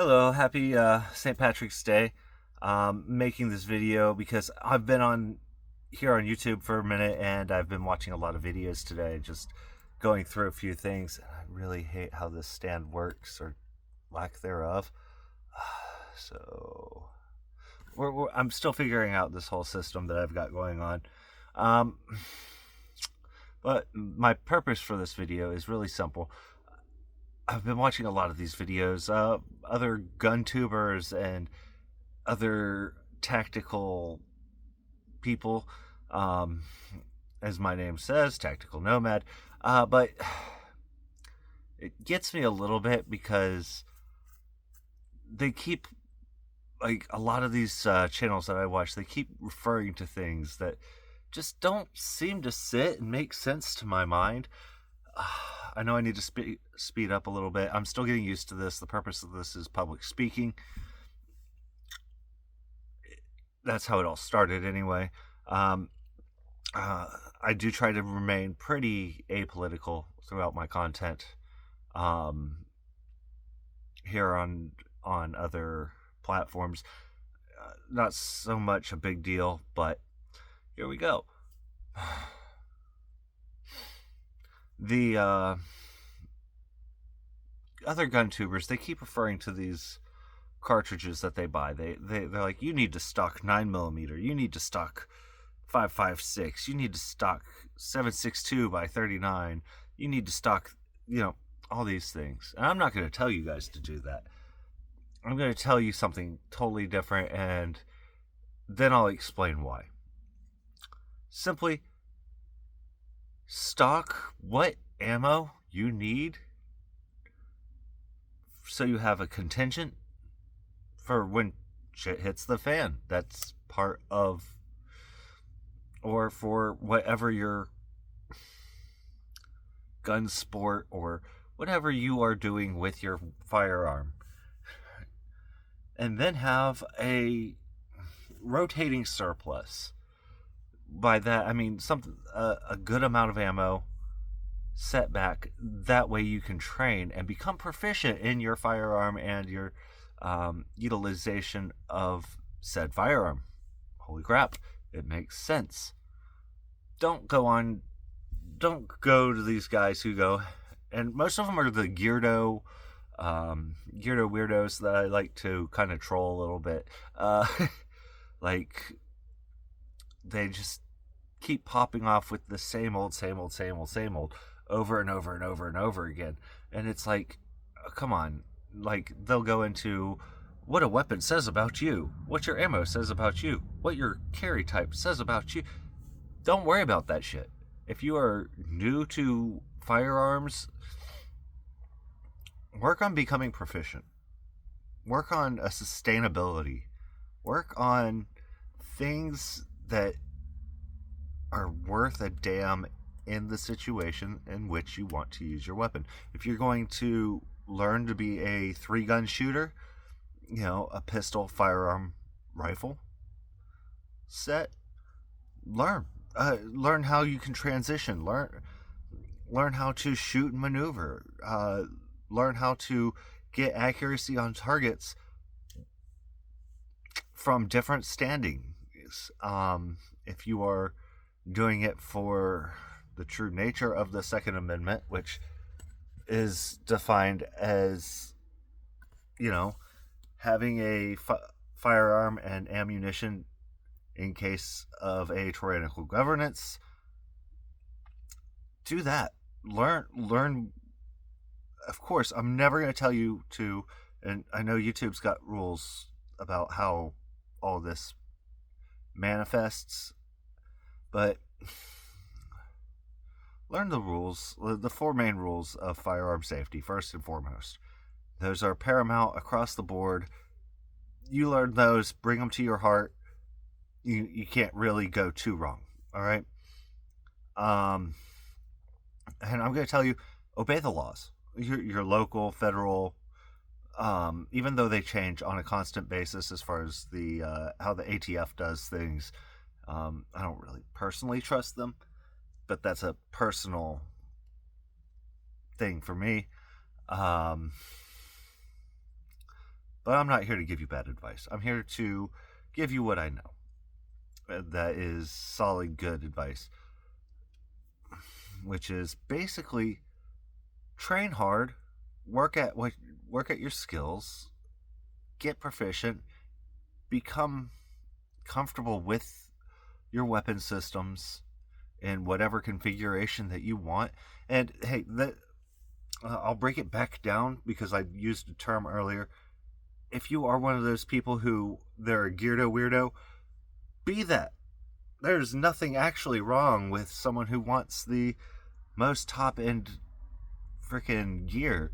Hello, happy St. Patrick's Day. Making this video because I've been on here on YouTube for a minute and I've been watching a lot of videos today, just going through a few things. And I really hate how this stand works or lack thereof. So I'm still figuring out this whole system that I've got going on. Um, but my purpose for this video is really simple. I've been watching a lot of these videos, other gun tubers and other tactical people, um, as my name says, tactical nomad. But it gets me a little bit because they keep, like, a lot of these channels that I watch, they keep referring to things that just don't seem to sit and make sense to my mind. I know I need to speed up a little bit. I'm still getting used to this. The purpose of this is public speaking. That's how it all started anyway. Um, I do try to remain pretty apolitical throughout my content, um, here on other platforms. Not so much a big deal, but here we go. The other gun tubers, they keep referring to these cartridges that they buy. They're like, you need to stock 9mm, you need to stock 5.56, you need to stock 7.62 by 39, you need to stock, all these things. And I'm not going to tell you guys to do that. I'm going to tell you something totally different, and then I'll explain why. Simply stock what ammo you need so you have a contingent for when shit hits the fan. That's part of, or for whatever your gun sport or whatever you are doing with your firearm. And then have a rotating surplus. By that I mean a good amount of ammo set back. That way you can train and become proficient in your firearm and your utilization of said firearm. Holy crap, it makes sense. Don't go to these guys who go, and most of them are the Geardo weirdos that I like to kind of troll a little bit. Like, they just keep popping off with the same old over and over and over and over again. And it's like, come on. Like, they'll go into what a weapon says about you, what your ammo says about you, what your carry type says about you. Don't worry about that shit. If you are new to firearms, work on becoming proficient. Work on a sustainability. Work on things that are worth a damn in the situation in which you want to use your weapon. If you're going to learn to be a 3-gun shooter, a pistol, firearm, rifle set, learn how you can transition. Learn how to shoot and maneuver. Learn how to get accuracy on targets from different standings. If you are doing it for the true nature of the Second Amendment, which is defined as, having a firearm and ammunition in case of a tyrannical governance, do that. Learn. Of course, I'm never going to tell you to, and I know YouTube's got rules about how all this manifests, but learn the rules, the 4 main rules of firearm safety, first and foremost. Those are paramount across the board. You learn those, bring them to your heart. You can't really go too wrong, all right? And I'm going to tell you, obey the laws. Your local, federal, even though they change on a constant basis as far as the how the ATF does things. I don't really personally trust them, but that's a personal thing for me. But I'm not here to give you bad advice. I'm here to give you what I know. That is solid, good advice. Which is basically train hard, work at your skills, get proficient, become comfortable with your weapon systems in whatever configuration that you want. And hey, I'll break it back down because I used a term earlier. If you are one of those people who they're a Geardo weirdo, be that. There's nothing actually wrong with someone who wants the most top end freaking gear.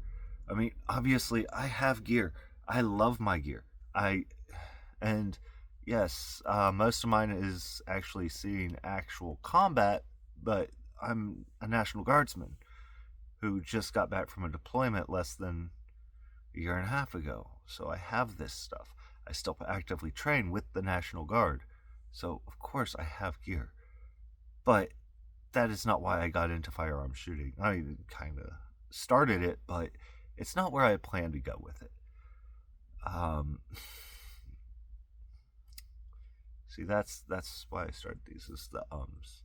I mean, obviously, I have gear. I love my gear. And yes, most of mine is actually seeing actual combat, but I'm a National Guardsman who just got back from a deployment less than a year and a half ago. So I have this stuff. I still actively train with the National Guard. So, of course, I have gear. But that is not why I got into firearm shooting. I kind of started it, but it's not where I plan to go with it. See, that's why I started these, is the ums.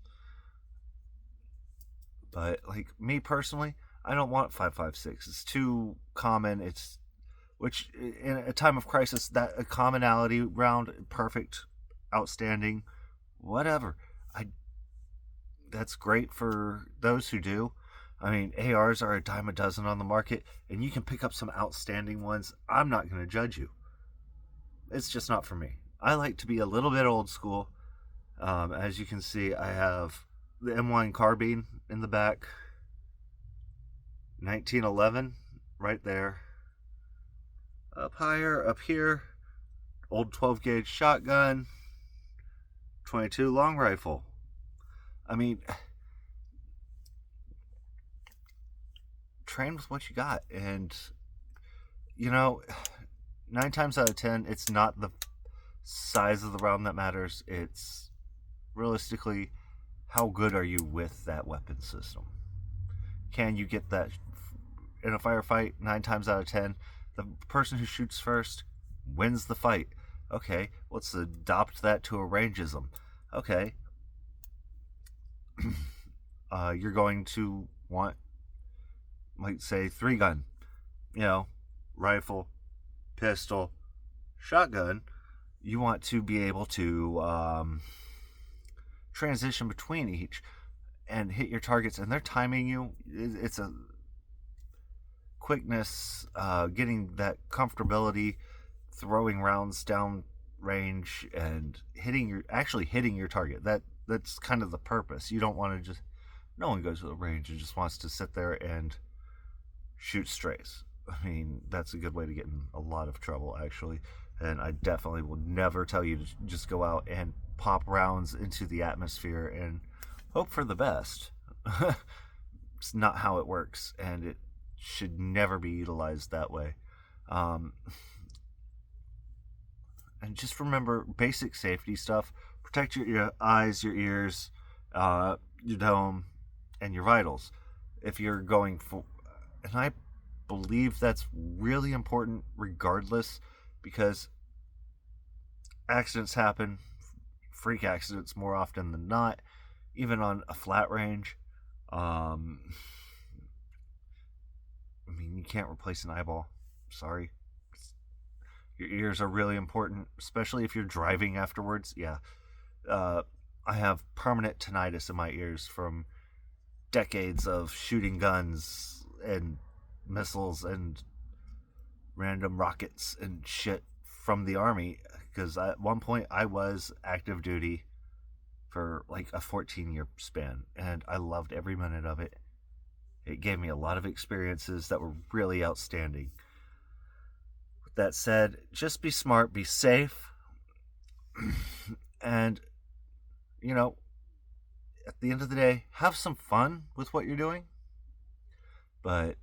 But like me personally, I don't want 5.56. It's too common. Which in a time of crisis, that a commonality round, perfect, outstanding, whatever. That's great for those who do. I mean, ARs are a dime a dozen on the market, and you can pick up some outstanding ones. I'm not going to judge you. It's just not for me. I like to be a little bit old school. As you can see, I have the M1 carbine in the back, 1911 right there. Up higher, up here, old 12 gauge shotgun, 22 long rifle. I mean, train with what you got. And, 9 times out of 10, it's not the size of the round that matters. It's realistically, how good are you with that weapon system? Can you get that in a firefight? 9 times out of 10, the person who shoots first wins the fight. Okay, let's adopt that to a rangeism. Okay, you're going to want, like, say, 3-gun, rifle, pistol, shotgun. You want to be able to transition between each and hit your targets, and they're timing you. It's a quickness, getting that comfortability, throwing rounds down range and hitting your target. That's kind of the purpose. You don't want to just, no one goes to the range and just wants to sit there and shoot strays. I mean, that's a good way to get in a lot of trouble, actually. And I definitely will never tell you to just go out and pop rounds into the atmosphere and hope for the best. It's not how it works, and it should never be utilized that way. And just remember basic safety stuff. Protect your eyes, your ears, your dome, and your vitals. If you're going for, and I believe that's really important regardless, because accidents happen, freak accidents more often than not, even on a flat range. I mean, you can't replace an eyeball. Sorry. Your ears are really important, especially if you're driving afterwards. Yeah. I have permanent tinnitus in my ears from decades of shooting guns and missiles and random rockets and shit from the Army, because at one point I was active duty for like a 14-year span, and I loved every minute of it. It gave me a lot of experiences that were really outstanding. With that said, just be smart, be safe, and, at the end of the day, have some fun with what you're doing, but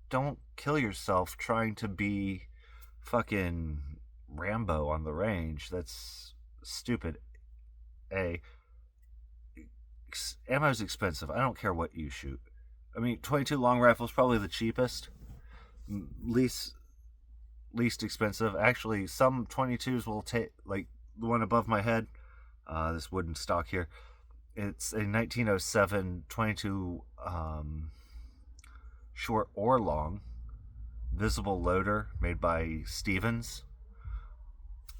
don't kill yourself trying to be fucking Rambo on the range. That's stupid. Ammo's expensive. I don't care what you shoot. I mean, 22 long rifle is probably the cheapest. Least least expensive. Actually, some 22s will take, like the one above my head, this wooden stock here. It's a 1907 22 short or long visible loader made by Stevens.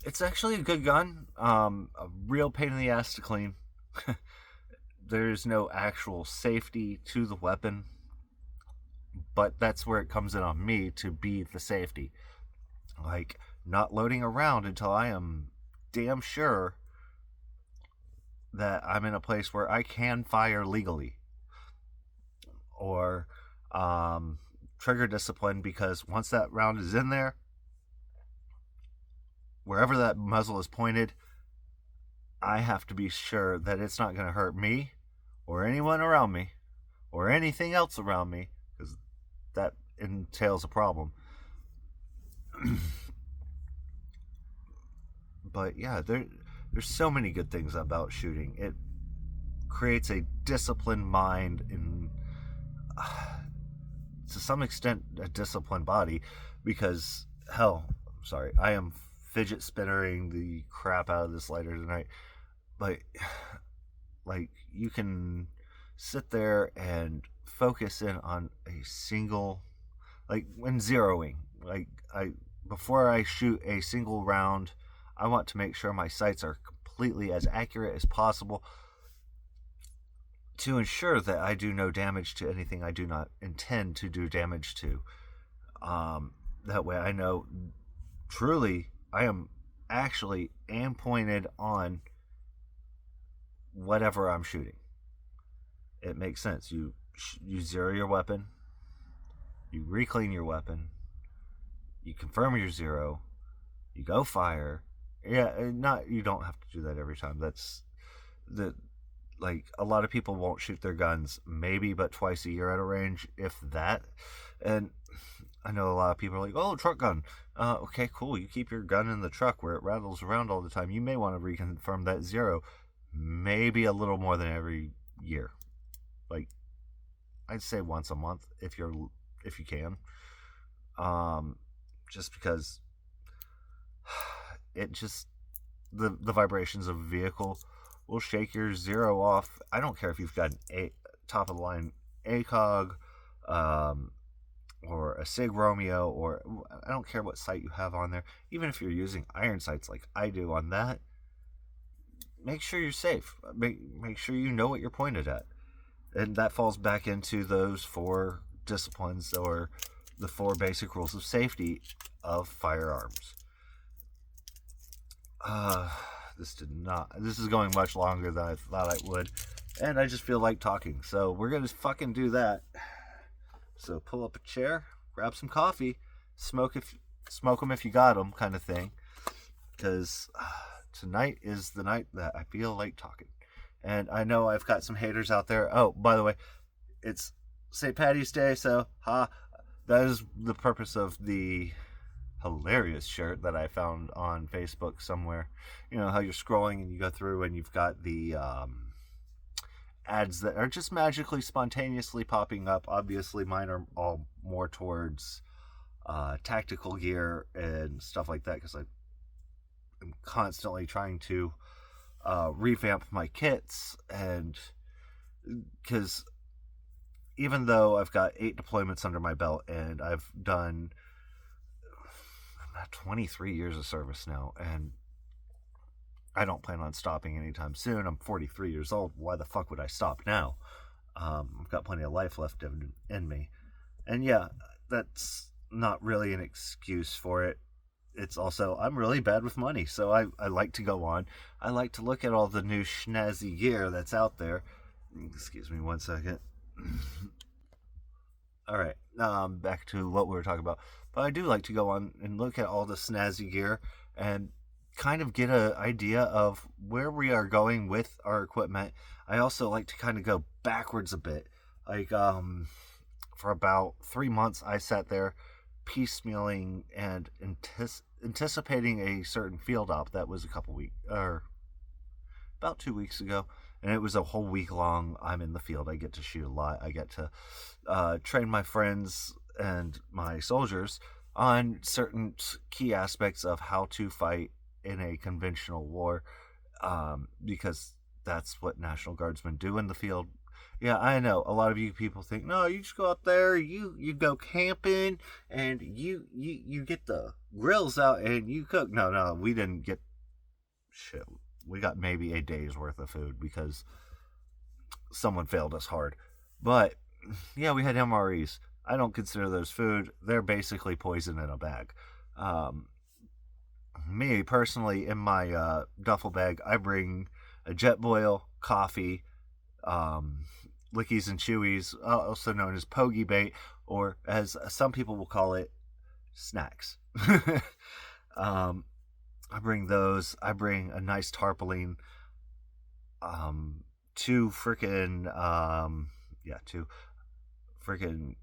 It's actually a good gun. A real pain in the ass to clean. There's no actual safety to the weapon, but that's where it comes in on me to be the safety. Like, not loading around until I am damn sure that I'm in a place where I can fire legally. Or trigger discipline, because once that round is in there, wherever that muzzle is pointed, I have to be sure that it's not going to hurt me or anyone around me or anything else around me, because that entails a problem. But yeah, there's so many good things about shooting. It creates a disciplined mind and to some extent a disciplined body, because hell, I'm sorry, I am fidget spinnering the crap out of this lighter tonight. But like, you can sit there and focus in on a single, like when zeroing, like before I shoot a single round, I want to make sure my sights are completely as accurate as possible to ensure that I do no damage to anything I do not intend to do damage to. That way I know truly I am actually aim pointed on whatever I'm shooting. It makes sense. You zero your weapon, you reclean your weapon, you confirm your zero, you go fire. Yeah, not, you don't have to do that every time. That's the, like, a lot of people won't shoot their guns maybe but twice a year at a range, if that. And I know a lot of people are like, oh, truck gun. Okay, cool. You keep your gun in the truck where it rattles around all the time. You may want to reconfirm that zero maybe a little more than every year. Like, I'd say once a month if you can. Just because it just, the vibrations of a vehicle will shake your zero off. I don't care if you've got an top of the line ACOG, or a SIG Romeo, or I don't care what sight you have on there. Even if you're using iron sights like I do on that, make sure you're safe. Make sure you know what you're pointed at. And that falls back into those 4 disciplines, or the 4 basic rules of safety of firearms. This is going much longer than I thought it would, and I just feel like talking, so we're gonna fucking do that. So pull up a chair, grab some coffee, smoke them if you got them, kind of thing, because tonight is the night that I feel like talking. And I know I've got some haters out there. Oh, by the way, it's St. Paddy's Day, so that is the purpose of the hilarious shirt that I found on Facebook somewhere. You know how you're scrolling and you go through and you've got the ads that are just magically, spontaneously popping up. Obviously, mine are all more towards tactical gear and stuff like that, because I'm constantly trying to revamp my kits, and because even though I've got 8 deployments under my belt and I've done 23 years of service now, and I don't plan on stopping anytime soon. I'm 43 years old. Why the fuck would I stop now? I've got plenty of life left in me. And yeah, that's not really an excuse for it. It's also, I'm really bad with money, so I like to go on. I like to look at all the new schnazzy gear that's out there. Excuse me one second. Alright, back to what we were talking about. But I do like to go on and look at all the snazzy gear and kind of get an idea of where we are going with our equipment. I also like to kind of go backwards a bit. Like, for about 3 months, I sat there piecemealing and anticipating a certain field op that was about 2 weeks ago, and it was a whole week long. I'm in the field. I get to shoot a lot. I get to train my friends and my soldiers on certain key aspects of how to fight in a conventional war, because that's what National Guardsmen do in the field. Yeah, I know a lot of you people think, no, you just go out there, you go camping, and you get the grills out and you cook. No, no, we didn't get shit. We got maybe a day's worth of food because someone failed us hard. But yeah, we had MREs. I don't consider those food. They're basically poison in a bag. Um, Me personally, in my duffel bag, I bring a jet boil, coffee, um, lickies and chewies, also known as pogey bait, or as some people will call it, snacks. um, I bring those. I bring a nice tarpaulin, two freaking, two freaking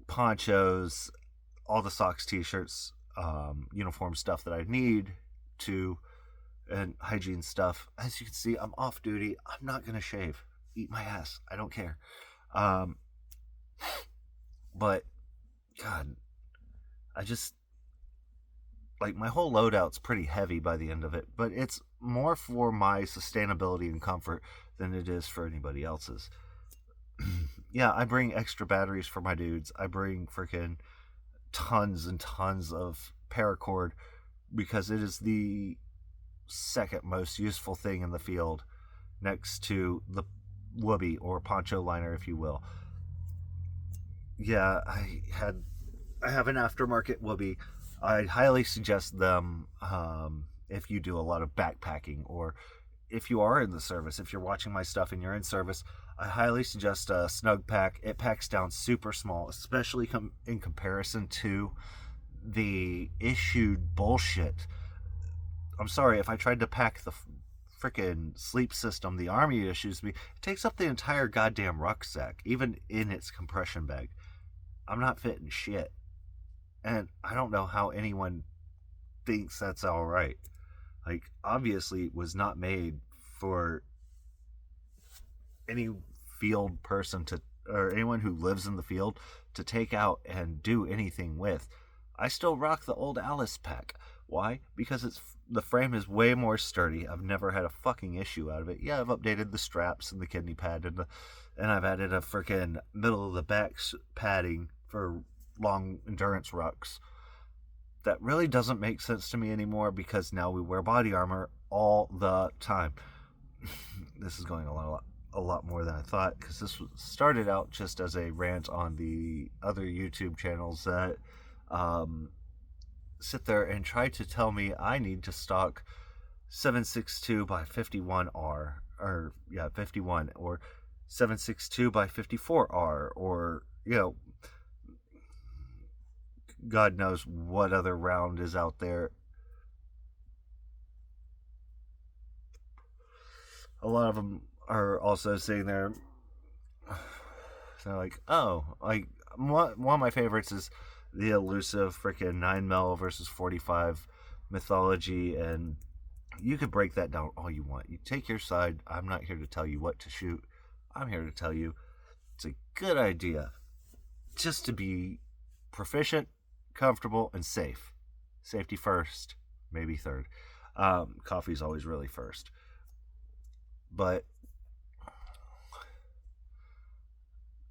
ponchos, all the socks, t-shirts, uniform stuff that I need to, and hygiene stuff. As you can see, I'm off duty. I'm not gonna shave. Eat my ass. I don't care. Um, but God, I just like my whole loadout's pretty heavy by the end of it. But it's more for my sustainability and comfort than it is for anybody else's. Yeah, I bring extra batteries for my dudes. I bring freaking tons and tons of paracord because it is the second most useful thing in the field next to the whoopee or poncho liner, if you will. Yeah, I have an aftermarket whoopee. I highly suggest them if you do a lot of backpacking, or if you are in the service. If you're watching my stuff and you're in service, I highly suggest a snug pack. It packs down super small, especially in comparison to the issued bullshit. I'm sorry, if I tried to pack the freaking sleep system the Army issues me, it takes up the entire goddamn rucksack, even in its compression bag. I'm not fitting shit. And I don't know how anyone thinks that's alright. Like, obviously, it was not made for any field person to, or anyone who lives in the field, to take out and do anything with. I still rock the old Alice pack. Why? Because the frame is way more sturdy. I've never had a fucking issue out of it. Yeah, I've updated the straps and the kidney pad, and I've added a freaking middle of the back padding for long endurance rucks. That really doesn't make sense to me anymore because now we wear body armor all the time. This is going a lot more than I thought, because this started out just as a rant on the other YouTube channels that sit there and try to tell me I need to stock 762 by 51R, or 51, or 762 by 54R, or God knows what other round is out there. A lot of them are also sitting there. They're like, oh, like one of my favorites is the elusive freaking 9mm versus 45 mythology, and you could break that down all you want. You take your side. I'm not here to tell you what to shoot. I'm here to tell you it's a good idea just to be proficient, comfortable, and safe. Safety first, maybe third. Coffee's always really first. But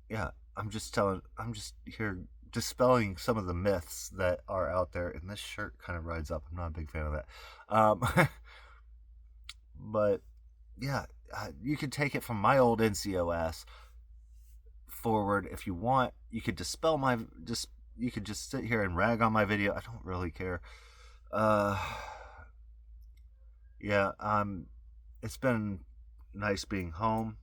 yeah, I'm just here dispelling some of the myths that are out there, and this shirt kind of rides up. I'm not a big fan of that. But yeah, you can take it from my old NCOS forward if you want. You could dispel you could just sit here and rag on my video. I don't really care. Yeah, it's been nice being home.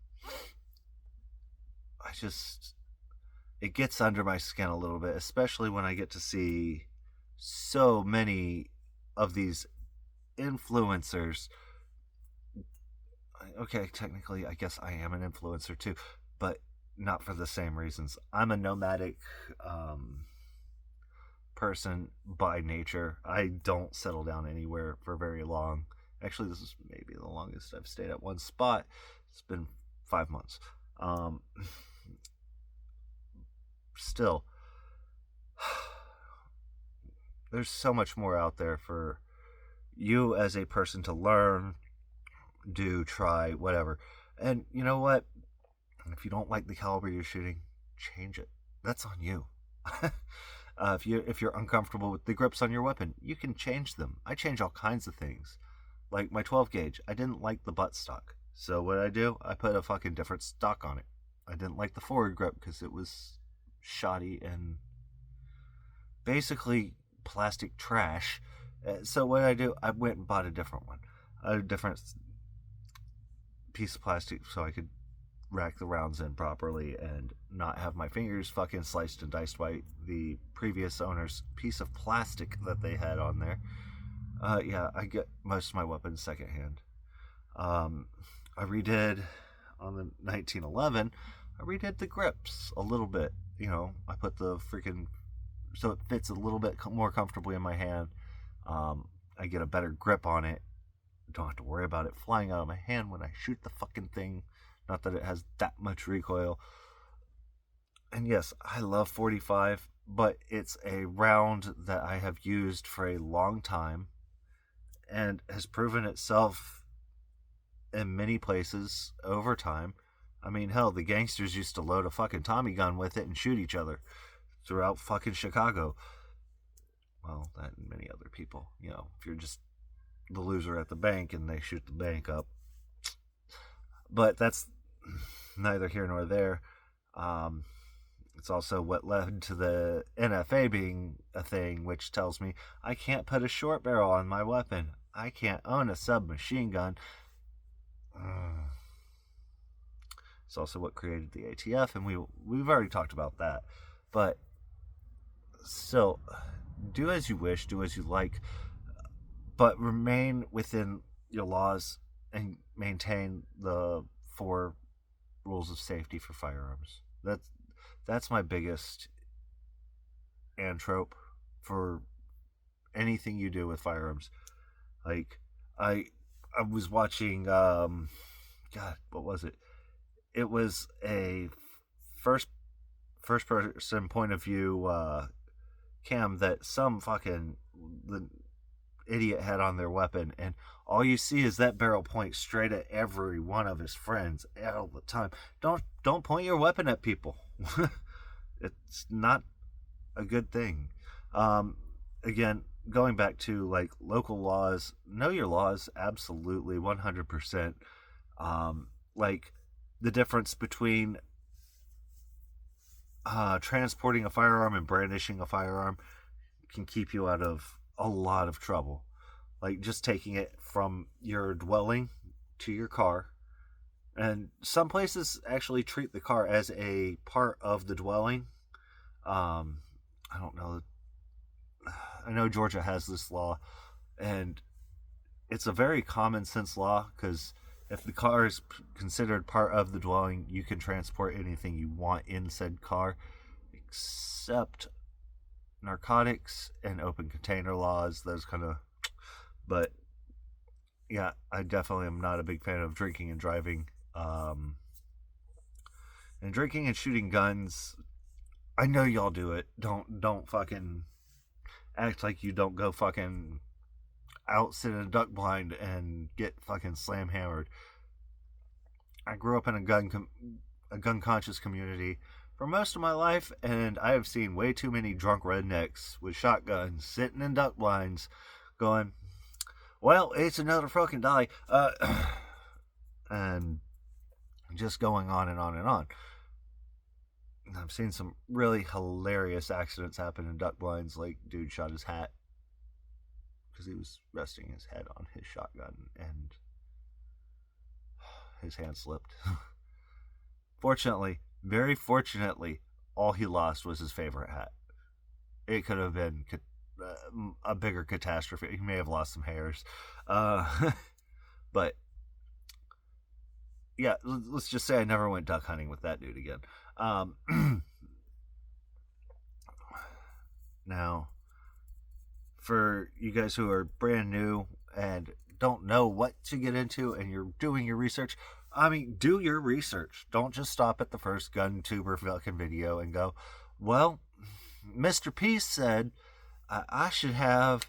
It gets under my skin a little bit, especially when I get to see so many of these influencers. Okay, technically, I guess I am an influencer too, but not for the same reasons. I'm a nomadic person by nature. I don't settle down anywhere for very long. Actually, this is maybe the longest I've stayed at one spot. It's been 5 months. Still, there's so much more out there for you as a person to learn, do, try, whatever. And you know what? If you don't like the caliber you're shooting, change it. That's on you. If you're uncomfortable with the grips on your weapon, you can change them. I change all kinds of things. Like my 12 gauge, I didn't like the butt stock. So what I do? I put a fucking different stock on it. I didn't like the forward grip because it was shoddy and basically plastic trash. So what I do? I went and bought a different one, a different piece of plastic, so I could rack the rounds in properly and not have my fingers fucking sliced and diced by the previous owner's piece of plastic that they had on there. Yeah, I get most of my weapons secondhand. I redid on the 1911. I redid the grips a little bit. You know, I put the freaking so it fits a little bit more comfortably in my hand. I get a better grip on it. Don't have to worry about it flying out of my hand when I shoot the fucking thing. Not that it has that much recoil. And yes, I love 45, but it's a round that I have used for a long time and has proven itself in many places over time. I mean, hell, the gangsters used to load a fucking Tommy gun with it and shoot each other throughout fucking Chicago. Well, that and many other people. You know, if you're just the loser at the bank and they shoot the bank up. But that's neither here nor there. It's also what led to the NFA being a thing, which tells me I can't put a short barrel on my weapon. I can't own a submachine gun. It's also what created the ATF, and we've already talked about that. But still, do as you wish, do as you like, but remain within your laws and maintain the 4 rules of safety for firearms. That's my biggest antrope for anything you do with firearms. Like I was watching God, what was it? It was a first person point of view cam that some fucking the idiot had on their weapon, and all you see is that barrel point straight at every one of his friends all the time. Don't point your weapon at people. It's not a good thing. Again, going back to like local laws, know your laws, absolutely 100%. Like the difference between transporting a firearm and brandishing a firearm can keep you out of a lot of trouble. Like just taking it from your dwelling to your car. And some places actually treat the car as a part of the dwelling. I don't know. I know Georgia has this law, and it's a very common sense law, because if the car is considered part of the dwelling, you can transport anything you want in said car, except narcotics and open container laws, those kind of. But yeah, I definitely am not a big fan of drinking and driving. And drinking and shooting guns, I know y'all do it. Don't fucking act like you don't go fucking out, sit in a duck blind and get fucking slam hammered. I grew up in a gun conscious community for most of my life, and I have seen way too many drunk rednecks with shotguns sitting in duck blinds going, well, it's another fucking die, and just going on and on and on. I've seen some really hilarious accidents happen in duck blinds, like dude shot his hat because he was resting his head on his shotgun and his hand slipped. Fortunately, very fortunately, all he lost was his favorite hat. It could have been a bigger catastrophe. He may have lost some hairs. But yeah, let's just say I never went duck hunting with that dude again. Now, for you guys who are brand new and don't know what to get into and you're doing your research, I mean, do your research. Don't just stop at the first gun tuber fucking video and go, well, Mr. Peace said I should have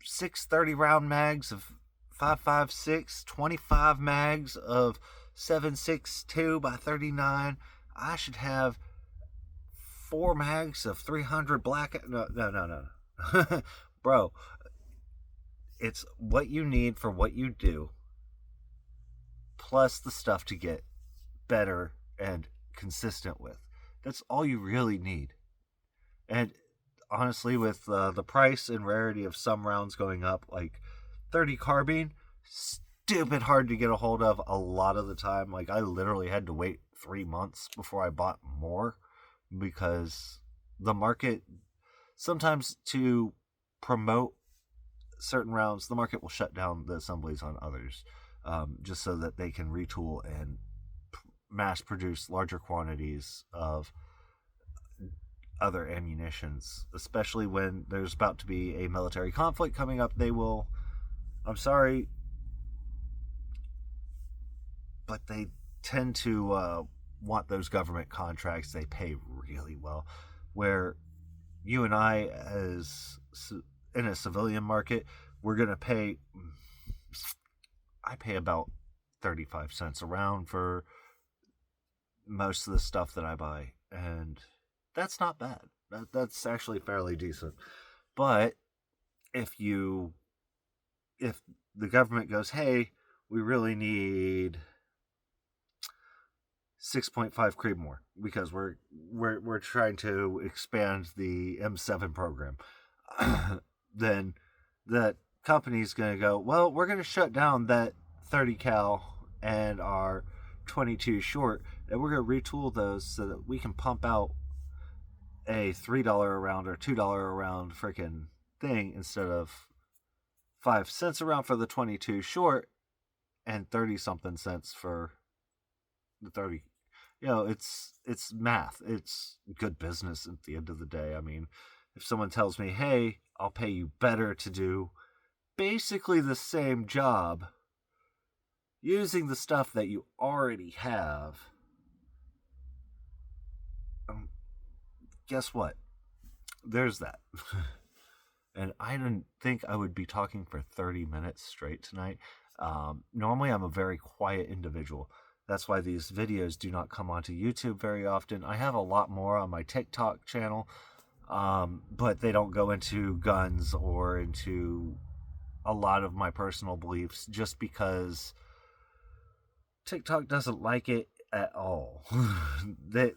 6 30 round mags of 5.56, 25 mags of 7.62 by 39. I should have 4 mags of 300 black. No. Bro, it's what you need for what you do, plus the stuff to get better and consistent with. That's all you really need. And honestly, with the price and rarity of some rounds going up, like 30 carbine, stupid hard to get a hold of a lot of the time. Like, I literally had to wait 3 months before I bought more, because the market, sometimes to promote certain rounds, the market will shut down the assemblies on others, just so that they can retool and mass produce larger quantities of other ammunitions, especially when there's about to be a military conflict coming up. They will, I'm sorry, but they tend to want those government contracts. They pay really well, where you and I, as in a civilian market, we're going to pay, I pay about 35 cents a round for most of the stuff that I buy, and that's not bad. That's actually fairly decent. But if the government goes, hey, we really need 6.5 Creedmoor because we're trying to expand the M7 program, then that company's going to go, well, we're going to shut down that 30 cal and our 22 short, and we're going to retool those so that we can pump out a $3 a round or $2 a round freaking thing instead of 5 cents a round for the 22 short and 30 something cents for the 30. It's math. It's good business at the end of the day. I mean, if someone tells me, hey, I'll pay you better to do basically the same job using the stuff that you already have, guess what? There's that. And I didn't think I would be talking for 30 minutes straight tonight. Normally, I'm a very quiet individual. That's why these videos do not come onto YouTube very often. I have a lot more on my TikTok channel, but they don't go into guns or into a lot of my personal beliefs, just because TikTok doesn't like it at all. They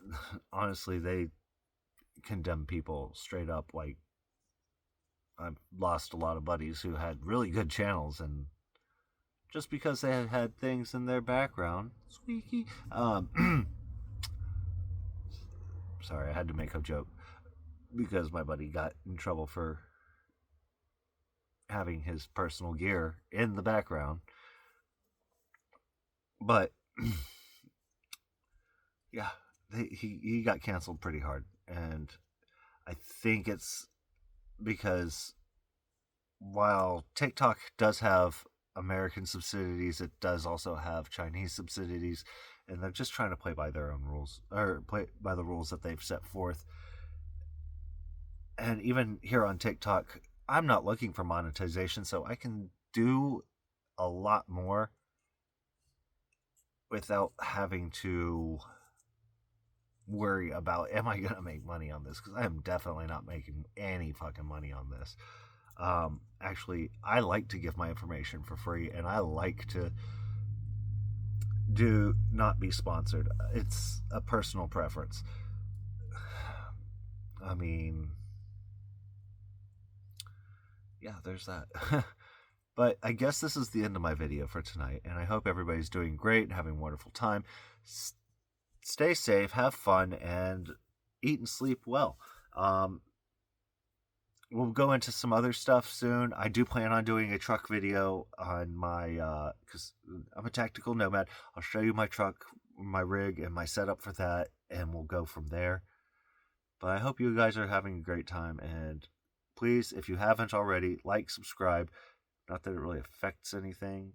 condemn people straight up. Like, I've lost a lot of buddies who had really good channels, and just because they had things in their background, squeaky. Sorry, I had to make a joke because my buddy got in trouble for having his personal gear in the background. But yeah, he got canceled pretty hard, and I think it's because while TikTok does have American subsidiaries, it does also have Chinese subsidiaries, and they're just trying to play by their own rules, or play by the rules that they've set forth. And even here on TikTok, I'm not looking for monetization, so I can do a lot more without having to worry about, am I going to make money on this? Because I am definitely not making any fucking money on this. Actually, I like to give my information for free, and I like to do not be sponsored. It's a personal preference. I mean, yeah, there's that. But I guess this is the end of my video for tonight, and I hope everybody's doing great and having a wonderful time. Stay safe, have fun, and eat and sleep well. We'll go into some other stuff soon. I do plan on doing a truck video on my, because I'm a tactical nomad. I'll show you my truck, my rig, and my setup for that, and we'll go from there. But I hope you guys are having a great time, and please, if you haven't already, like, subscribe. Not that it really affects anything,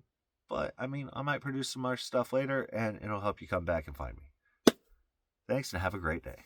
but I mean, I might produce some more stuff later, and it'll help you come back and find me. Thanks, and have a great day.